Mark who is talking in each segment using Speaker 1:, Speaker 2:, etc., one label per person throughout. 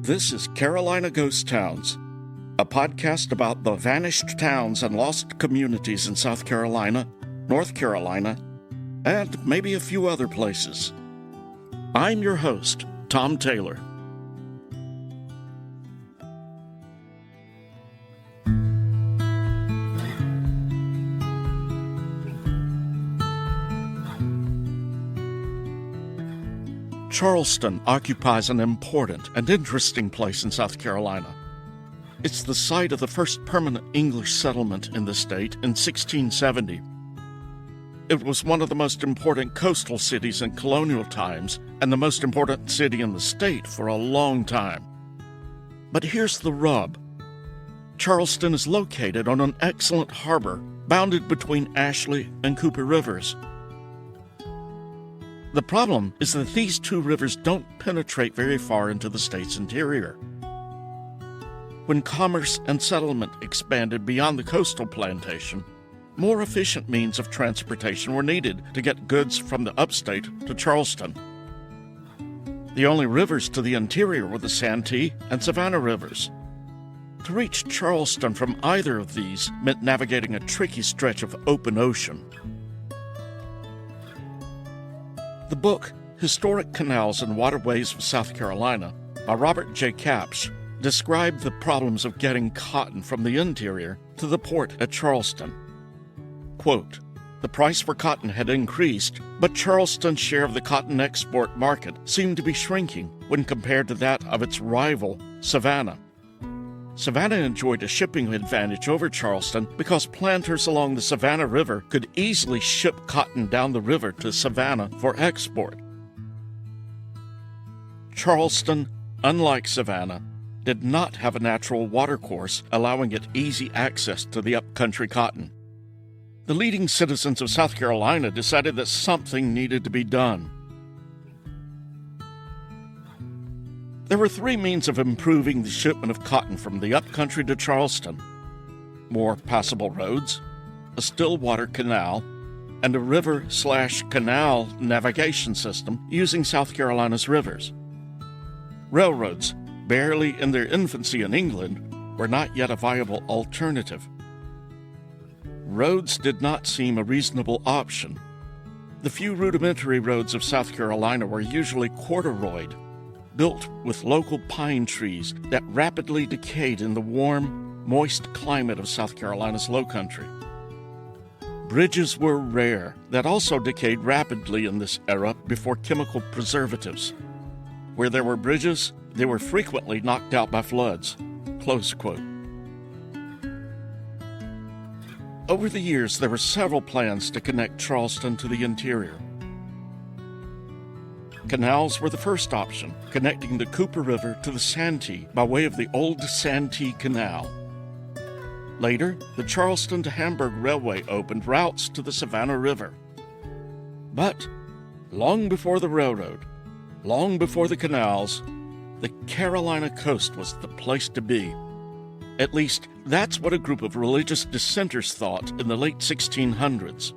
Speaker 1: This is Carolina Ghost Towns, a podcast about the vanished towns and lost communities in South Carolina, North Carolina, and maybe a few other places. I'm your host, Tom Taylor. Charleston occupies an important and interesting place in South Carolina. It's the site of the first permanent English settlement in the state in 1670. It was one of the most important coastal cities in colonial times and the most important city in the state for a long time. But here's the rub. Charleston is located on an excellent harbor bounded between Ashley and Cooper Rivers. The problem is that these two rivers don't penetrate very far into the state's interior. When commerce and settlement expanded beyond the coastal plantation, more efficient means of transportation were needed to get goods from the upstate to Charleston. The only rivers to the interior were the Santee and Savannah rivers. To reach Charleston from either of these meant navigating a tricky stretch of open ocean. The book, Historic Canals and Waterways of South Carolina, by Robert J. Capps, described the problems of getting cotton from the interior to the port at Charleston. Quote, "The price for cotton had increased, but Charleston's share of the cotton export market seemed to be shrinking when compared to that of its rival, Savannah. Savannah enjoyed a shipping advantage over Charleston because planters along the Savannah River could easily ship cotton down the river to Savannah for export. Charleston, unlike Savannah, did not have a natural watercourse allowing it easy access to the upcountry cotton. The leading citizens of South Carolina decided that something needed to be done. There were three means of improving the shipment of cotton from the upcountry to Charleston: more passable roads, a still water canal, and a river/canal navigation system using South Carolina's rivers. Railroads, barely in their infancy in England, were not yet a viable alternative. Roads did not seem a reasonable option. The few rudimentary roads of South Carolina were usually corduroyed, built with local pine trees that rapidly decayed in the warm, moist climate of South Carolina's lowcountry. Bridges were rare, that also decayed rapidly in this era before chemical preservatives. Where there were bridges, they were frequently knocked out by floods." Close quote. Over the years, there were several plans to connect Charleston to the interior. Canals were the first option, connecting the Cooper River to the Santee by way of the Old Santee Canal. Later, the Charleston to Hamburg Railway opened routes to the Savannah River. But long before the railroad, long before the canals, the Carolina coast was the place to be. At least, that's what a group of religious dissenters thought in the late 1600s.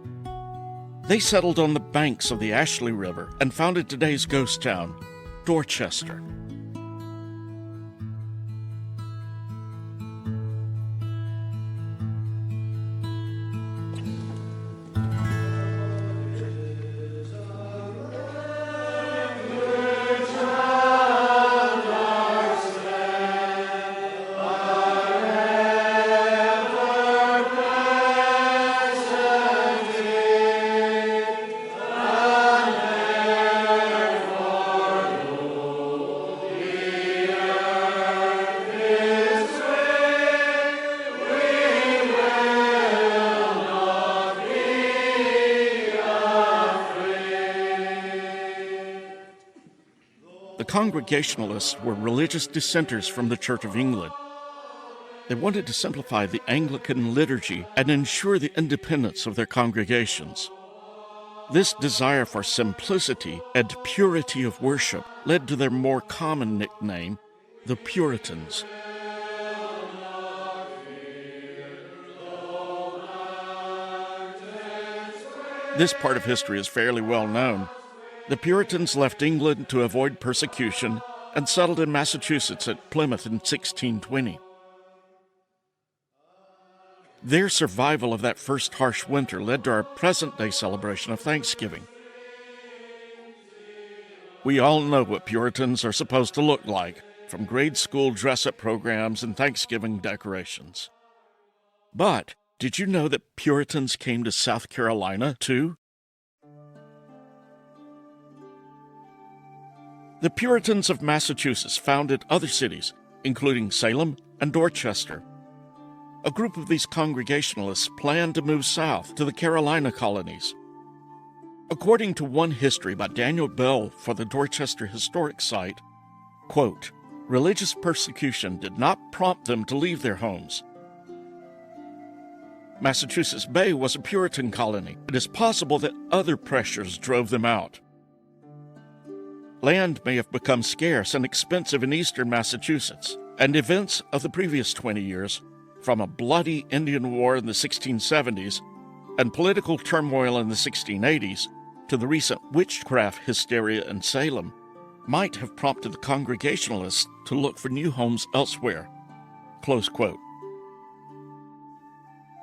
Speaker 1: They settled on the banks of the Ashley River and founded today's ghost town, Dorchester. The Congregationalists were religious dissenters from the Church of England. They wanted to simplify the Anglican liturgy and ensure the independence of their congregations. This desire for simplicity and purity of worship led to their more common nickname, the Puritans. This part of history is fairly well known. The Puritans left England to avoid persecution and settled in Massachusetts at Plymouth in 1620. Their survival of that first harsh winter led to our present-day celebration of Thanksgiving. We all know what Puritans are supposed to look like, from grade school dress-up programs and Thanksgiving decorations. But did you know that Puritans came to South Carolina, too? The Puritans of Massachusetts founded other cities, including Salem and Dorchester. A group of these Congregationalists planned to move south to the Carolina colonies. According to one history by Daniel Bell for the Dorchester Historic Site, quote, religious persecution did not prompt them to leave their homes. Massachusetts Bay was a Puritan colony. It is possible that other pressures drove them out. Land may have become scarce and expensive in eastern Massachusetts, and events of the previous 20 years, from a bloody Indian War in the 1670s and political turmoil in the 1680s to the recent witchcraft hysteria in Salem, might have prompted the Congregationalists to look for new homes elsewhere. Close quote.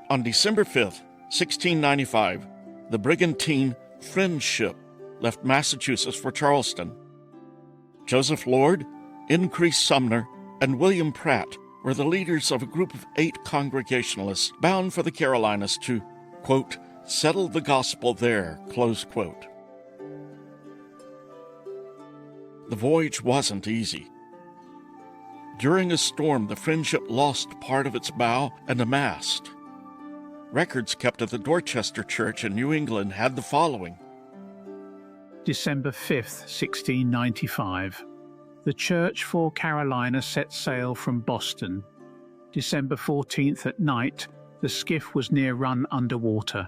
Speaker 1: On December 5th, 1695, the brigantine Friendship left Massachusetts for Charleston. Joseph Lord, Increase Sumner, and William Pratt were the leaders of a group of 8 Congregationalists bound for the Carolinas to, quote, settle the gospel there, close quote. The voyage wasn't easy. During a storm, the Friendship lost part of its bow and a mast. Records kept at the Dorchester Church in New England had the following.
Speaker 2: December 5th, 1695. The church for Carolina set sail from Boston. December 14th at night, the skiff was near run under water,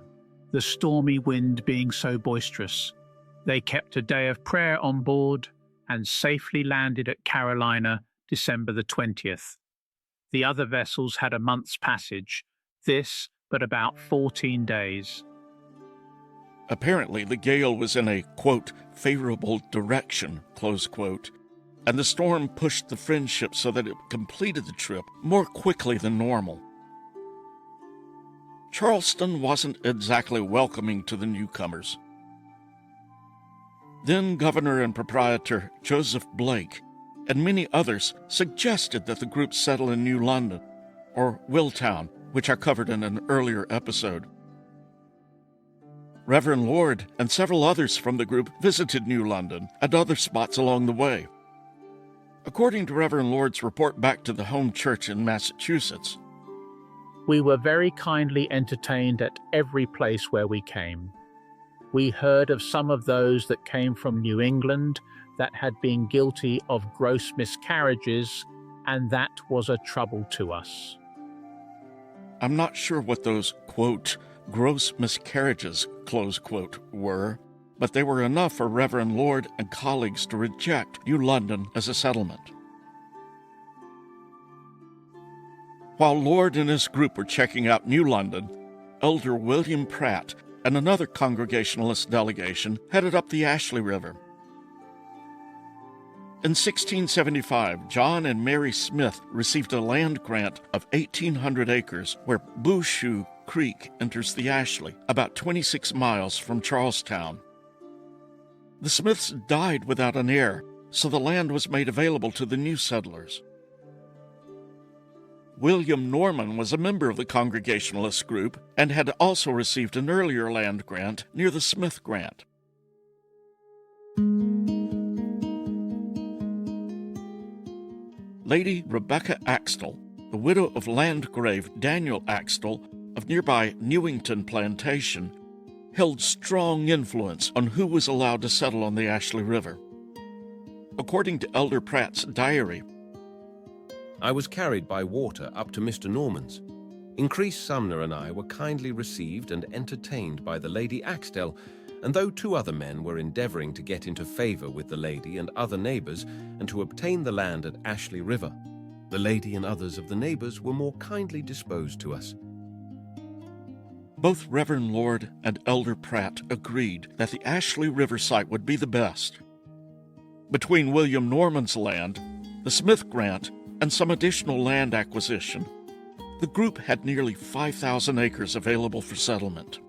Speaker 2: the stormy wind being so boisterous. They kept a day of prayer on board and safely landed at Carolina December the 20th. The other vessels had a month's passage, this but about 14 days.
Speaker 1: Apparently, the gale was in a, quote, favorable direction, close quote, and the storm pushed the Friendship so that it completed the trip more quickly than normal. Charleston wasn't exactly welcoming to the newcomers. Then Governor and proprietor Joseph Blake and many others suggested that the group settle in New London, or Willtown, which I covered in an earlier episode. Reverend Lord and several others from the group visited New London and other spots along the way. According to Reverend Lord's report back to the home church in Massachusetts,
Speaker 2: we were very kindly entertained at every place where we came. We heard of some of those that came from New England that had been guilty of gross miscarriages, and that was a trouble to us.
Speaker 1: I'm not sure what those, quote, gross miscarriages, close quote, were, but they were enough for Reverend Lord and colleagues to reject New London as a settlement. While Lord and his group were checking out New London, Elder William Pratt and another Congregationalist delegation headed up the Ashley River. In 1675, John and Mary Smith received a land grant of 1,800 acres where Booshoo Creek enters the Ashley, about 26 miles from Charlestown. The Smiths died without an heir, so the land was made available to the new settlers. William Norman was a member of the Congregationalist group and had also received an earlier land grant near the Smith Grant. Lady Rebecca Axtell, the widow of Landgrave Daniel Axtell of nearby Newington Plantation, held strong influence on who was allowed to settle on the Ashley River. According to Elder Pratt's diary,
Speaker 3: I was carried by water up to Mr. Norman's. Increase Sumner and I were kindly received and entertained by the Lady Axtell, and though 2 other men were endeavoring to get into favor with the lady and other neighbors and to obtain the land at Ashley River, the lady and others of the neighbors were more kindly disposed to us.
Speaker 1: Both Reverend Lord and Elder Pratt agreed that the Ashley River site would be the best. Between William Norman's land, the Smith Grant, and some additional land acquisition, the group had nearly 5,000 acres available for settlement.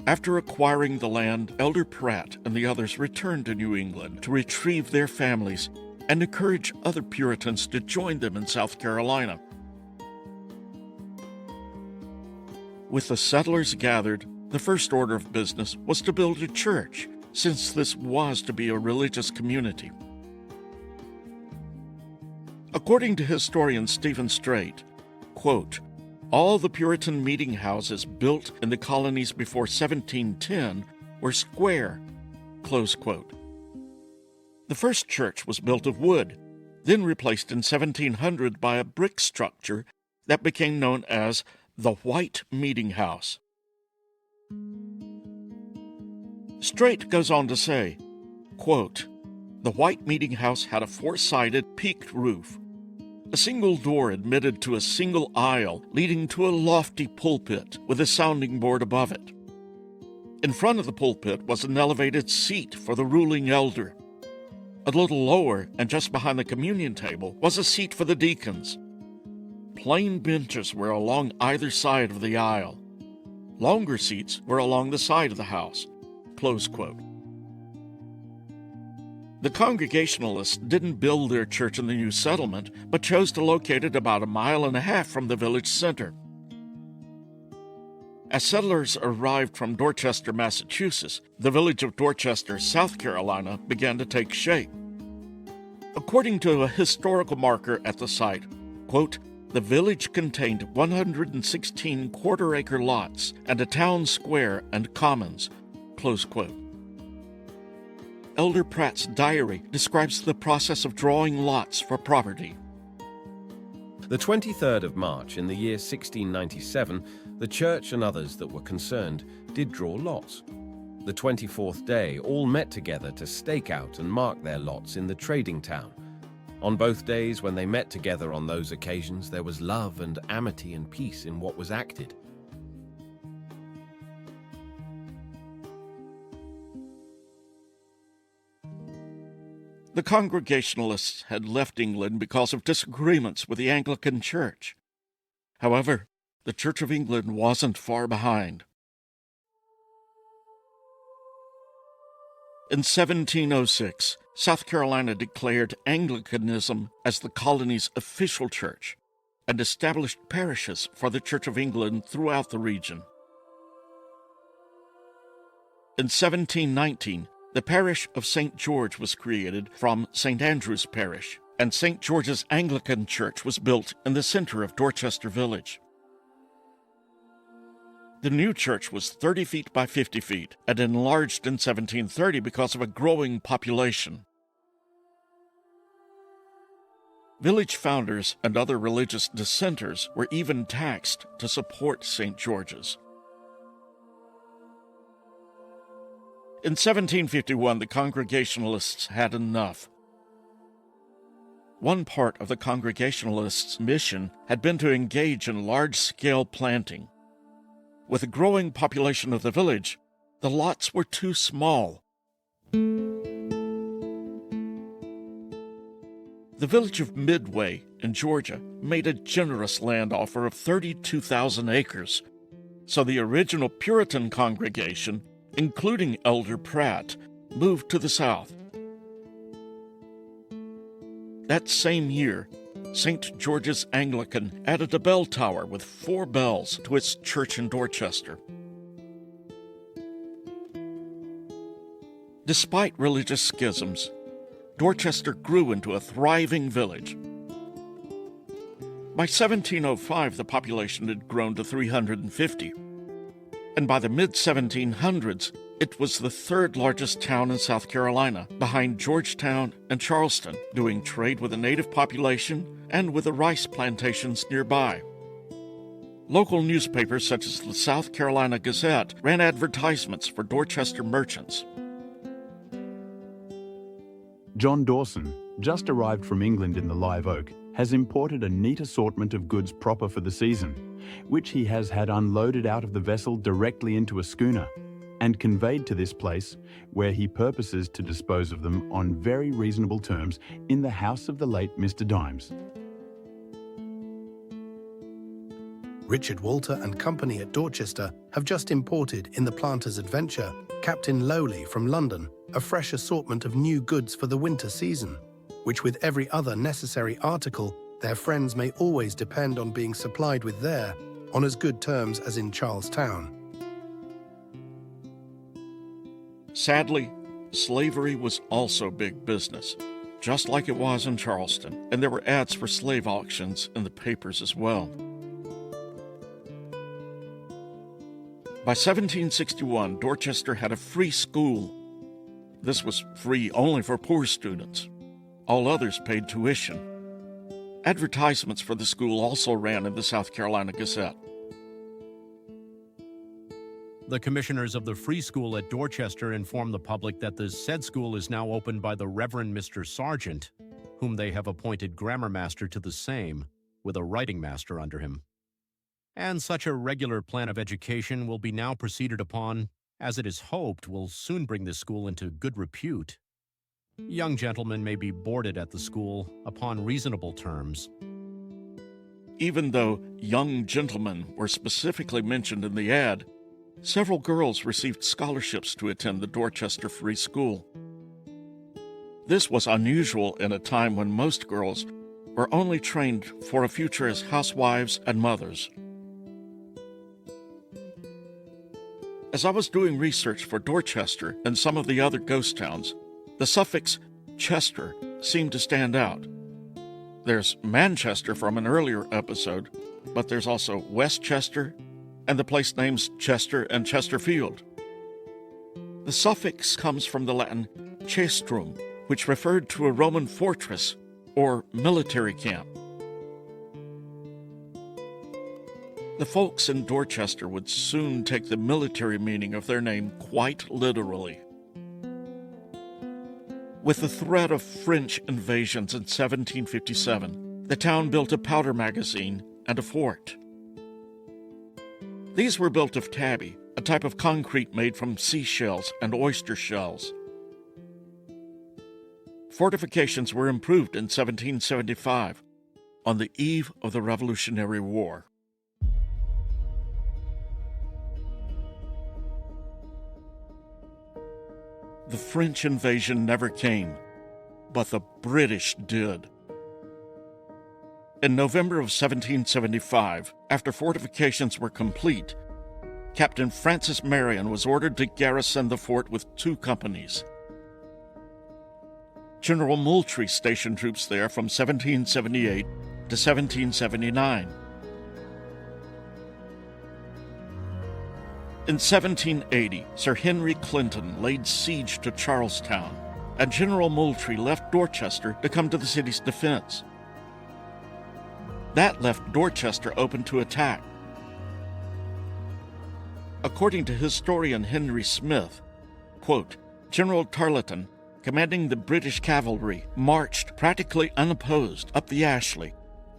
Speaker 1: After acquiring the land, Elder Pratt and the others returned to New England to retrieve their families and encourage other Puritans to join them in South Carolina. With the settlers gathered, the first order of business was to build a church, since this was to be a religious community. According to historian Stephen Strait, quote, all the Puritan meeting houses built in the colonies before 1710 were square, close quote. The first church was built of wood, then replaced in 1700 by a brick structure that became known as the White Meeting House. Strait goes on to say, quote, the White Meeting House had a four-sided peaked roof. A single door admitted to a single aisle leading to a lofty pulpit with a sounding board above it. In front of the pulpit was an elevated seat for the ruling elder. A little lower, and just behind the communion table, was a seat for the deacons. Plain benches were along either side of the aisle. Longer seats were along the side of the house. Close quote. The Congregationalists didn't build their church in the new settlement, but chose to locate it about 1.5 miles from the village center. As settlers arrived from Dorchester, Massachusetts, the village of Dorchester, South Carolina, began to take shape. According to a historical marker at the site, quote, the village contained 116 quarter-acre lots and a town square and commons, close quote. Elder Pratt's diary describes the process of drawing lots for property.
Speaker 3: The 23rd of March in the year 1697, the church and others that were concerned did draw lots. The 24th day, all met together to stake out and mark their lots in the trading town. On both days, when they met together on those occasions, there was love and amity and peace in what was acted.
Speaker 1: The Congregationalists had left England because of disagreements with the Anglican Church. However, the Church of England wasn't far behind. In 1706, South Carolina declared Anglicanism as the colony's official church and established parishes for the Church of England throughout the region. In 1719, the parish of St. George was created from St. Andrew's Parish, and St. George's Anglican Church was built in the center of Dorchester Village. The new church was 30 feet by 50 feet and enlarged in 1730 because of a growing population. Village founders and other religious dissenters were even taxed to support St. George's. In 1751, the Congregationalists had enough. One part of the Congregationalists' mission had been to engage in large-scale planting. With the growing population of the village, the lots were too small. The village of Midway in Georgia made a generous land offer of 32,000 acres, so the original Puritan congregation, including Elder Pratt, moved to the south. That same year, St. George's Anglican added a bell tower with 4 bells to its church in Dorchester. Despite religious schisms, Dorchester grew into a thriving village. By 1705, the population had grown to 350, and by the mid-1700s, it was the third largest town in South Carolina, behind Georgetown and Charleston, doing trade with the native population and with the rice plantations nearby. Local newspapers such as the South Carolina Gazette ran advertisements for Dorchester merchants.
Speaker 4: John Dawson, just arrived from England in the Live Oak, has imported a neat assortment of goods proper for the season, which he has had unloaded out of the vessel directly into a schooner. and conveyed to this place, where he purposes to dispose of them on very reasonable terms in the house of the late Mr. Dimes.
Speaker 5: Richard Walter and Company at Dorchester have just imported in the Planter's Adventure, Captain Lowley from London, a fresh assortment of new goods for the winter season, which with every other necessary article, their friends may always depend on being supplied with there, on as good terms as in Charlestown.
Speaker 1: Sadly, slavery was also big business, just like it was in Charleston, and there were ads for slave auctions in the papers as well. By 1761, Dorchester had a free school. This was free only for poor students. All others paid tuition. Advertisements for the school also ran in the South Carolina Gazette.
Speaker 6: The commissioners of the Free School at Dorchester inform the public that the said school is now opened by the Reverend Mr. Sargent, whom they have appointed grammar master to the same, with a writing master under him. And such a regular plan of education will be now proceeded upon, as it is hoped will soon bring this school into good repute. Young gentlemen may be boarded at the school upon reasonable terms.
Speaker 1: Even though young gentlemen were specifically mentioned in the ad, several girls received scholarships to attend the Dorchester Free School. This was unusual in a time when most girls were only trained for a future as housewives and mothers. As I was doing research for Dorchester and some of the other ghost towns, the suffix Chester seemed to stand out. There's Manchester from an earlier episode, but there's also Westchester and the place names Chester and Chesterfield. The suffix comes from the Latin cestrum, which referred to a Roman fortress or military camp. The folks in Dorchester would soon take the military meaning of their name quite literally. With the threat of French invasions in 1757, the town built a powder magazine and a fort. These were built of tabby, a type of concrete made from seashells and oyster shells. Fortifications were improved in 1775, on the eve of the Revolutionary War. The French invasion never came, but the British did. In November of 1775, after fortifications were complete, Captain Francis Marion was ordered to garrison the fort with 2 companies. General Moultrie stationed troops there from 1778 to 1779. In 1780, Sir Henry Clinton laid siege to Charlestown, and General Moultrie left Dorchester to come to the city's defense. That left Dorchester open to attack. According to historian Henry Smith, quote, General Tarleton, commanding the British cavalry, marched practically unopposed up the Ashley,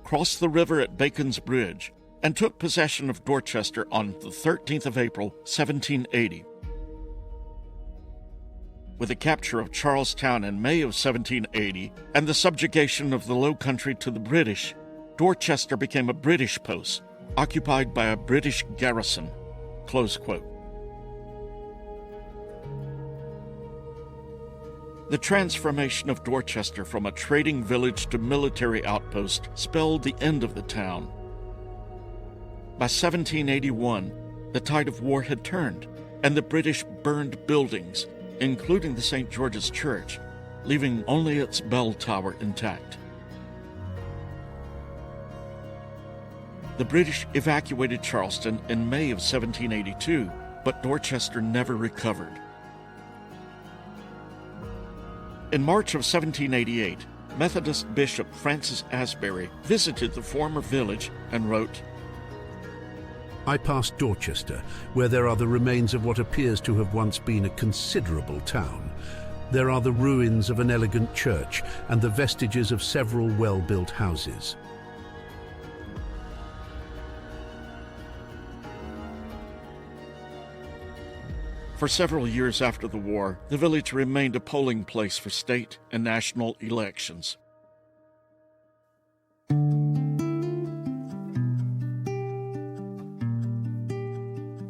Speaker 1: crossed the river at Bacon's Bridge, and took possession of Dorchester on the 13th of April, 1780. With the capture of Charlestown in May of 1780 and the subjugation of the Low Country to the British, Dorchester became a British post, occupied by a British garrison. Close quote. The transformation of Dorchester from a trading village to military outpost spelled the end of the town. By 1781, the tide of war had turned, and the British burned buildings, including the St. George's Church, leaving only its bell tower intact. The British evacuated Charleston in May of 1782, but Dorchester never recovered. In March of 1788, Methodist Bishop Francis Asbury visited the former village and wrote,
Speaker 7: I passed Dorchester, where there are the remains of what appears to have once been a considerable town. There are the ruins of an elegant church and the vestiges of several well-built houses.
Speaker 1: For several years after the war, the village remained a polling place for state and national elections.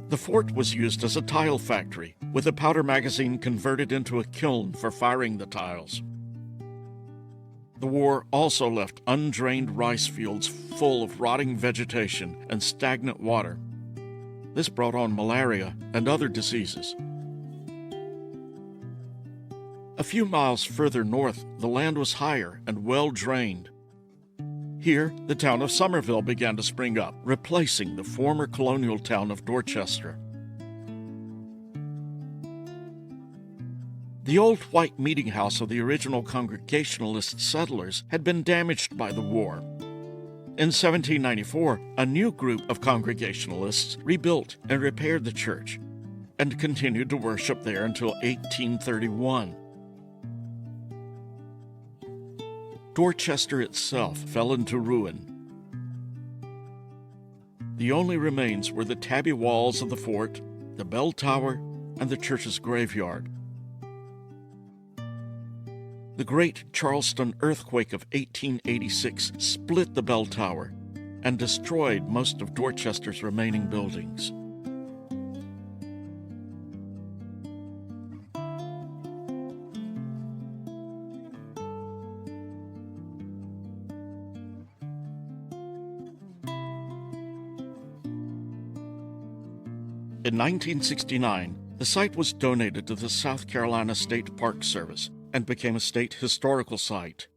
Speaker 1: The fort was used as a tile factory, with a powder magazine converted into a kiln for firing the tiles. The war also left undrained rice fields full of rotting vegetation and stagnant water. This brought on malaria and other diseases. A few miles further north, the land was higher and well drained. Here, the town of Somerville began to spring up, replacing the former colonial town of Dorchester. The old white meeting house of the original Congregationalist settlers had been damaged by the war. In 1794, a new group of Congregationalists rebuilt and repaired the church and continued to worship there until 1831. Dorchester itself fell into ruin. The only remains were the tabby walls of the fort, the bell tower, and the church's graveyard. The great Charleston earthquake of 1886 split the bell tower and destroyed most of Dorchester's remaining buildings. In 1969, the site was donated to the South Carolina State Park Service and became a state historical site.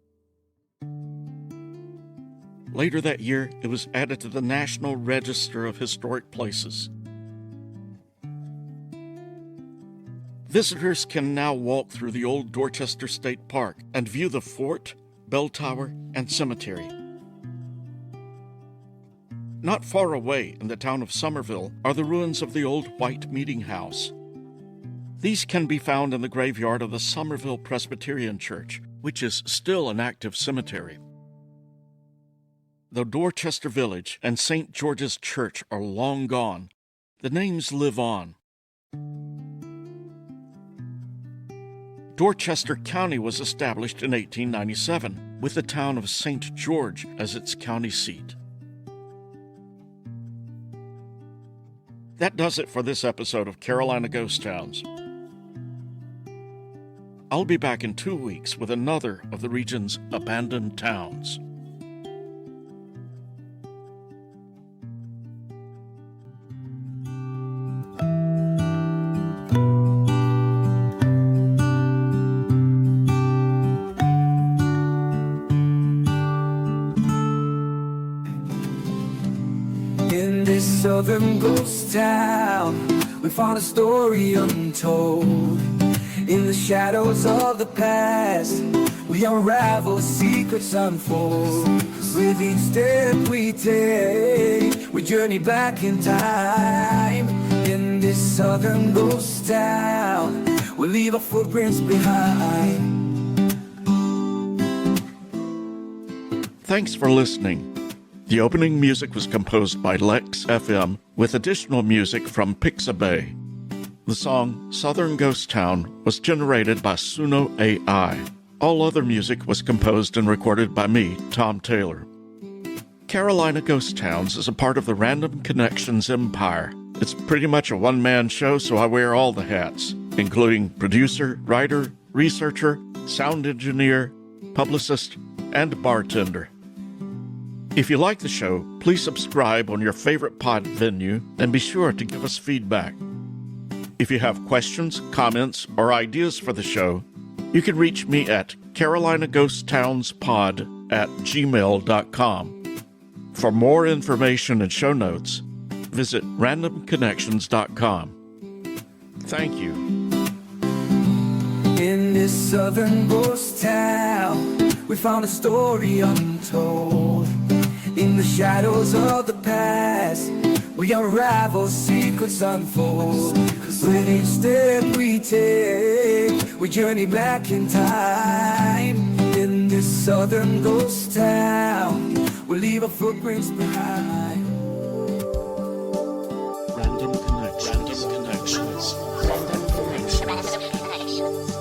Speaker 1: Later that year, it was added to the National Register of Historic Places. Visitors can now walk through the Old Dorchester State Park and view the fort, bell tower, and cemetery. Not far away in the town of Somerville are the ruins of the old white meeting house. These can be found in the graveyard of the Somerville Presbyterian Church, which is still an active cemetery. Though Dorchester Village and St. George's Church are long gone, the names live on. Dorchester County was established in 1897, with the town of St. George as its county seat. That does it for this episode of Carolina Ghost Towns. I'll be back in 2 weeks with another of the region's abandoned towns.
Speaker 8: In this southern ghost town, we found a story untold. In the shadows of the past, we unravel, secrets unfold. With each step we take, we journey back in time. In this southern ghost town, we leave our footprints behind.
Speaker 1: Thanks for listening. The opening music was composed by Lex FM with additional music from Pixabay. The song Southern Ghost Town was generated by Suno AI. All other music was composed and recorded by me, Tom Taylor. Carolina Ghost Towns is a part of the Random Connections empire. It's pretty much a one-man show, so I wear all the hats, including producer, writer, researcher, sound engineer, publicist, and bartender. If you like the show, please subscribe on your favorite pod venue and be sure to give us feedback. If you have questions, comments, or ideas for the show, you can reach me at carolinaghosttownspod@gmail.com. For more information and show notes, visit randomconnections.com. Thank you.
Speaker 8: In this southern ghost town, we found a story untold. In the shadows of the past, we unravel, secrets unfold. With each step we take, we journey back in time. In this southern ghost town, we leave our footprints behind.
Speaker 1: Random Connections.
Speaker 9: fortifications.